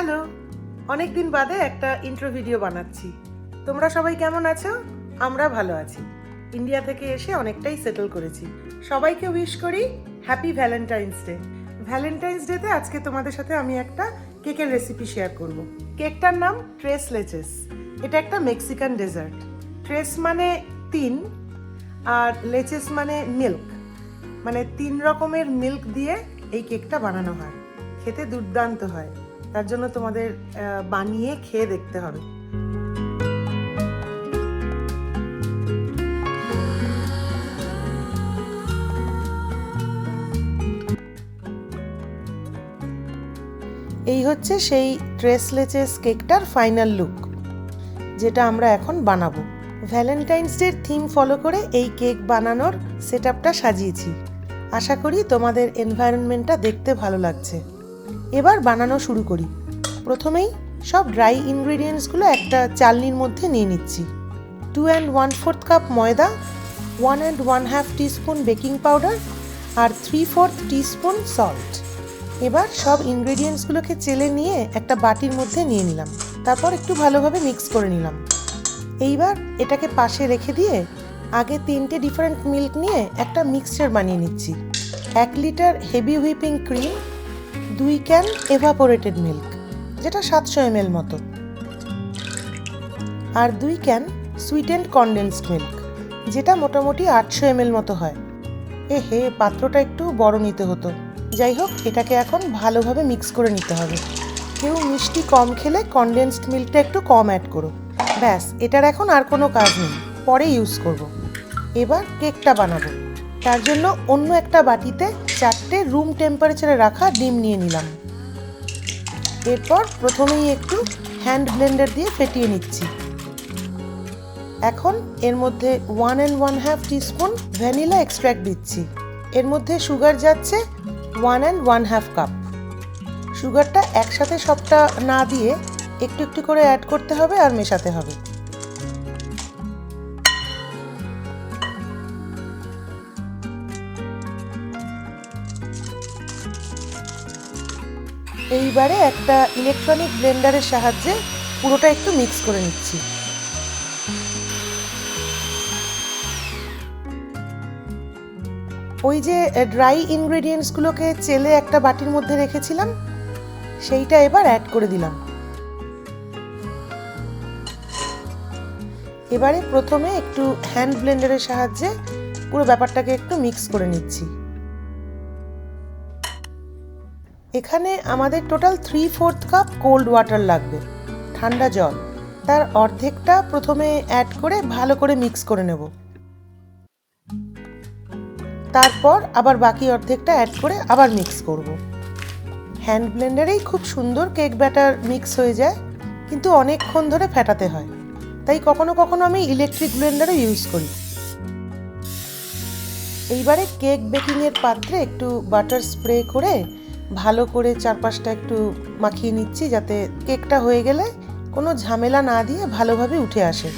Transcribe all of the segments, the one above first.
Hello, অনেক দিন বাদে একটা ইন্ট্রো ভিডিও বানাচ্ছি। তোমরা সবাই কেমন আছো? আমরা ভালো আছি। ইন্ডিয়া থেকে এসে অনেকটাই সেটেল করেছি। সবাইকে উইশ করি হ্যাপি ভ্যালেন্টাইন্স ডে। ভ্যালেন্টাইন্স ডেতে আজকে তোমাদের সাথে আমি একটা কেকের রেসিপি শেয়ার করব। কেকটার নাম ট্রেস লেচেস। এটা একটা মেক্সিকান ডেজার্ট। ট্রেস মানে 3 আর লেচেস মানে মিল্ক, মানে 3 রকমের মিল্ক দিয়ে এই কেকটা বানানো হয়। খেতে দুর্দান্ত হয়, তার জন্য তোমাদের বানিয়ে খেয়ে দেখতে হবে। এই হচ্ছে সেই ট্রেস লেচেস কেকটার ফাইনাল লুক, যেটা আমরা এখন বানাবো। ভ্যালেন্টাইন্স ডের থিম ফলো করে এই কেক বানানোর সেটআপটা সাজিয়েছি। আশা করি তোমাদের এনভায়রনমেন্টটা দেখতে ভালো লাগছে। এবার বানানো শুরু করি। প্রথমেই সব ড্রাই ইনগ্রেডিয়েন্টসগুলো একটা চালনির মধ্যে নিয়ে নিচ্ছি। 2 1/4 কাপ ময়দা, 1 1/2 টিস্পুন বেকিং পাউডার আর 3/4 টিস্পুন সল্ট। এবার সব ইনগ্রেডিয়েন্টসগুলোকে চেলে নিয়ে একটা বাটির মধ্যে নিয়ে নিলাম। তারপর একটু ভালোভাবে মিক্স করে নিলাম। এইবার এটাকে পাশে রেখে দিয়ে আগে 3টে ডিফারেন্ট মিল্ক নিয়ে একটা মিক্সচার বানিয়ে নিচ্ছি। 1 litre heavy whipping cream, 2 can evaporated milk, যেটা 700 ml মতো, আর 2 ক্যান সুইটেন্ড কনডেন্সড মিল্ক, যেটা মোটামুটি 800 ml মতো হয়। পাত্রটা একটু বড় নিতে হতো। যাই হোক, এটাকে এখন ভালোভাবে মিক্স করে নিতে হবে। কেউ মিষ্টি কম খেলে কনডেন্সড মিল্কটা একটু কম অ্যাড করো। ব্যাস, এটার এখন আর কোনো কাজ নেই, পরে ইউজ করব। এবার কেকটা বানাবো। তার জন্য অন্য একটা বাটিতে 4টে রুম টেম্পারেচারে রাখা ডিম নিয়ে নিলাম। এরপর প্রথমেই একটু হ্যান্ড ব্লেন্ডার দিয়ে ফেটিয়ে নিচ্ছি। এখন এর মধ্যে 1 1/2 টিস্পুন ভ্যানিলা এক্সট্র্যাক্ট দিচ্ছি। এর মধ্যে সুগার যাচ্ছে 1 1/2 কাপ। সুগারটা একসাথে সবটা না দিয়ে একটু একটু করে অ্যাড করতে হবে আর মেশাতে হবে। এইবারে একটা ইলেকট্রনিক ব্লেন্ডারের সাহায্যে পুরোটা একটু মিক্স করে নিচ্ছি। ওই যে ড্রাই ইনগ্রেডিয়েন্টসগুলোকে চেলে একটা বাটির মধ্যে রেখেছিলাম, সেইটা এবার অ্যাড করে দিলাম। এবারে প্রথমে একটু হ্যান্ড ব্লেন্ডারের সাহায্যে পুরো ব্যাপারটাকে একটু মিক্স করে নিচ্ছি। এখানে আমাদের টোটাল 3/4 কাপ কোল্ড ওয়াটার লাগবে, ঠান্ডা জল। তার অর্ধেকটা প্রথমে অ্যাড করে ভালো করে মিক্স করে নেব। তারপর আবার বাকি অর্ধেকটা অ্যাড করে আবার মিক্স করব। হ্যান্ড ব্লেন্ডারেই খুব সুন্দর কেক ব্যাটার মিক্স হয়ে যায়, কিন্তু অনেকক্ষণ ধরে ফেটাতে হয়, তাই কখনো কখনো আমি ইলেকট্রিক ব্লেন্ডারও ইউজ করি। এইবারে কেক বেকিংয়ের পাত্রে একটু বাটার স্প্রে করে ভালো করে চারপাশটা একটু মাখিয়ে নিচ্ছি, যাতে কেকটা হয়ে গেলে কোনো ঝামেলা না দিয়ে ভালোভাবে উঠে আসে।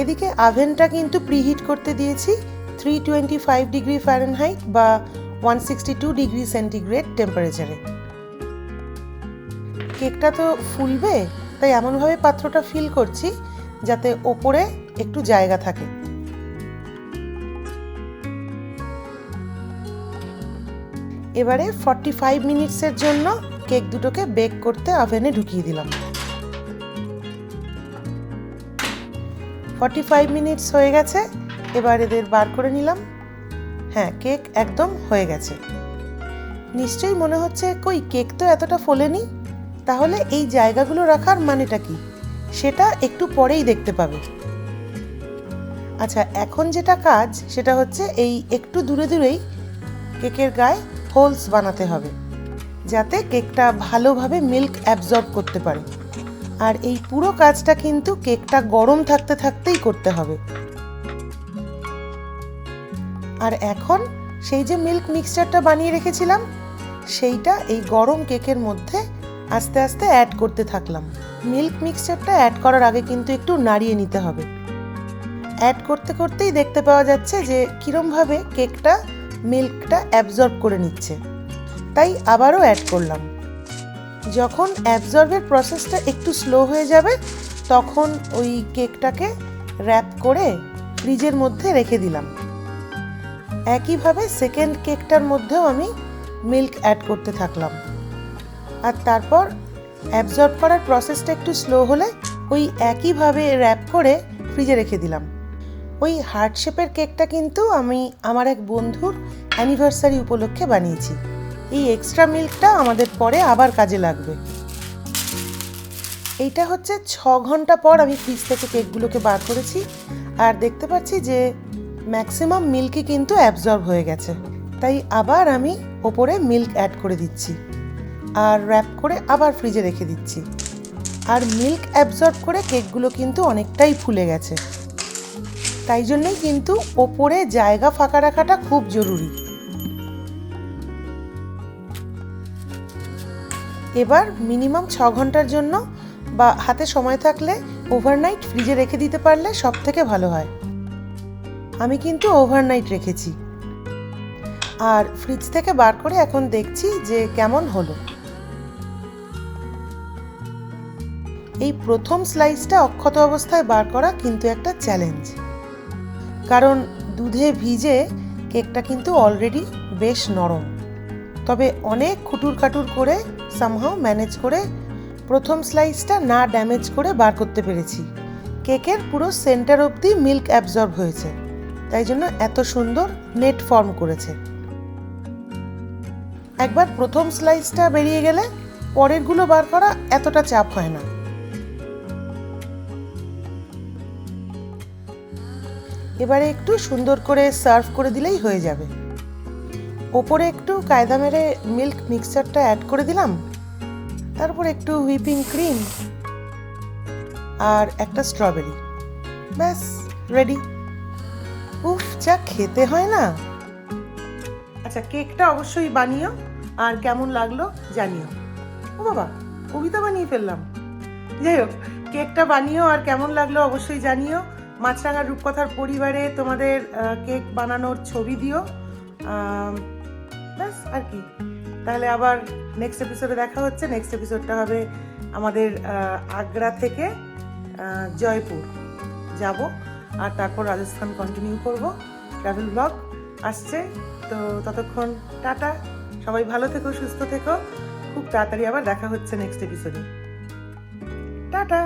এদিকে আভেনটা কিন্তু প্রিহিট করতে দিয়েছি 325 ডিগ্রি ফারেনহাইট বা 162 ডিগ্রি সেন্টিগ্রেড টেম্পারেচারে। কেকটা তো ফুলবে, তাই এমনভাবে পাত্রটা ফিল করছি যাতে ওপরে একটু জায়গা থাকে। এবারে 45 মিনিটসের জন্য কেক দুটোকে বেক করতে ওভেনে ঢুকিয়ে দিলাম। 45 মিনিটস হয়ে গেছে। এবার এদের বার করে নিলাম। কেক একদম হয়ে গেছে। নিশ্চয়ই মনে হচ্ছে কই কেক তো এতটা ফোলেনি, তাহলে এই জায়গাগুলো রাখার মানেটা কি সেটা একটু পরেই দেখতে পাবে। আচ্ছা, এখন যেটা কাজ সেটা হচ্ছে এই একটু দূরে দূরেই কেকের গায়ে হোলস বানাতে হবে, যাতে কেকটা ভালোভাবে মিল্ক অ্যাবজর্ব করতে পারে। আর এই পুরো কাজটা কিন্তু কেকটা গরম থাকতে থাকতেই করতে হবে। আর এখন সেই যে মিল্ক মিক্সচারটা বানিয়ে রেখেছিলাম, সেইটা এই গরম কেকের মধ্যে আস্তে আস্তে অ্যাড করতে থাকলাম। মিল্ক মিক্সচারটা অ্যাড করার আগে কিন্তু একটু নাড়িয়ে নিতে হবে। অ্যাড করতে করতেই দেখতে পাওয়া যাচ্ছে যে কীরমভাবে কেকটা মিল্কটা অ্যাবজর্ব করে নিচ্ছে, তাই আবারও অ্যাড করলাম। যখন অ্যাবজর্বের প্রসেসটা একটু স্লো হয়ে যাবে তখন ওই কেকটাকে র্যাপ করে ফ্রিজের মধ্যে রেখে দিলাম। একইভাবে সেকেন্ড কেকটার মধ্যেও আমি মিল্ক অ্যাড করতে থাকলাম। আর তারপর অ্যাবজর্ব করার প্রসেসটা একটু স্লো হলে ওই একইভাবে র্যাপ করে ফ্রিজে রেখে দিলাম। ওই হার্ট শেপের কেকটা কিন্তু আমি আমার এক বন্ধুর অ্যানিভার্সারি উপলক্ষে বানিয়েছি। এই এক্সট্রা মিল্কটা আমাদের পরে আবার কাজে লাগবে। এইটা হচ্ছে 6 ঘন্টা পর আমি ফ্রিজ থেকে কেকগুলোকে বার করেছি, আর দেখতে পাচ্ছি যে ম্যাক্সিমাম মিল্কই কিন্তু অ্যাবজর্ব হয়ে গেছে। তাই আবার আমি ওপরে মিল্ক অ্যাড করে দিচ্ছি আর র্যাপ করে আবার ফ্রিজে রেখে দিচ্ছি। আর মিল্ক অ্যাবজর্ব করে কেকগুলো কিন্তু অনেকটাই ফুলে গেছে, তাই জন্যই কিন্তু ওপরে জায়গা ফাঁকা রাখাটা খুব জরুরি। এবার মিনিমাম 6 ঘন্টার জন্য বা হাতে সময় থাকলে ওভারনাইট ফ্রিজে রেখে দিতে পারলে সব থেকে ভালো হয়। আমি কিন্তু ওভারনাইট রেখেছি, আর ফ্রিজ থেকে বার করে এখন দেখছি যে কেমন হলো। এই প্রথম স্লাইসটা অক্ষত অবস্থায় বার করা কিন্তু একটা চ্যালেঞ্জ, কারণ দুধে ভিজে কেকটা কিন্তু অলরেডি বেশ নরম। তবে অনেক খুটুর খাটুর করে সামহাও ম্যানেজ করে প্রথম স্লাইসটা না ড্যামেজ করে বার করতে পেরেছি। কেকের পুরো সেন্টার অবধি মিল্ক অ্যাবজর্ব হয়েছে, তাই জন্য এত সুন্দর নেট ফর্ম করেছে। একবার প্রথম স্লাইসটা বেরিয়ে গেলে পরেরগুলো বার করা এতটা চাপ হয় না। এবারে একটু সুন্দর করে সার্ভ করে দিলেই হয়ে যাবে। ওপরে একটু কায়দা মেরে মিল্ক মিক্সচারটা অ্যাড করে দিলাম, তারপর একটু হুইপিং ক্রিম আর একটা স্ট্রবেরি, ব্যাস রেডি। উফ, যা খেতে হয় না। আচ্ছা, কেকটা অবশ্যই বানিও আর কেমন লাগলো জানিও। ও বাবা, কবিতা বানিয়ে ফেললাম। যাই হোক, কেকটা বানিও আর কেমন লাগলো অবশ্যই জানিও। মাছরাঙা রূপকথার পরিবারে তোমাদের কেক বানানোর ছবি দিও। ব্যাস, আর কি। তাহলে আবার নেক্সট এপিসোডে দেখা হচ্ছে। নেক্সট এপিসোডটা হবে আমাদের আগ্রা থেকে জয়পুর যাব, আর তারপর রাজস্থান কন্টিনিউ করব। ট্রাভেল ব্লগ আসছে, তো ততক্ষণ টাটা। সবাই ভালো থেকো, সুস্থ থেকো। খুব তাড়াতাড়ি আবার দেখা হচ্ছে নেক্সট এপিসোডে। টাটা।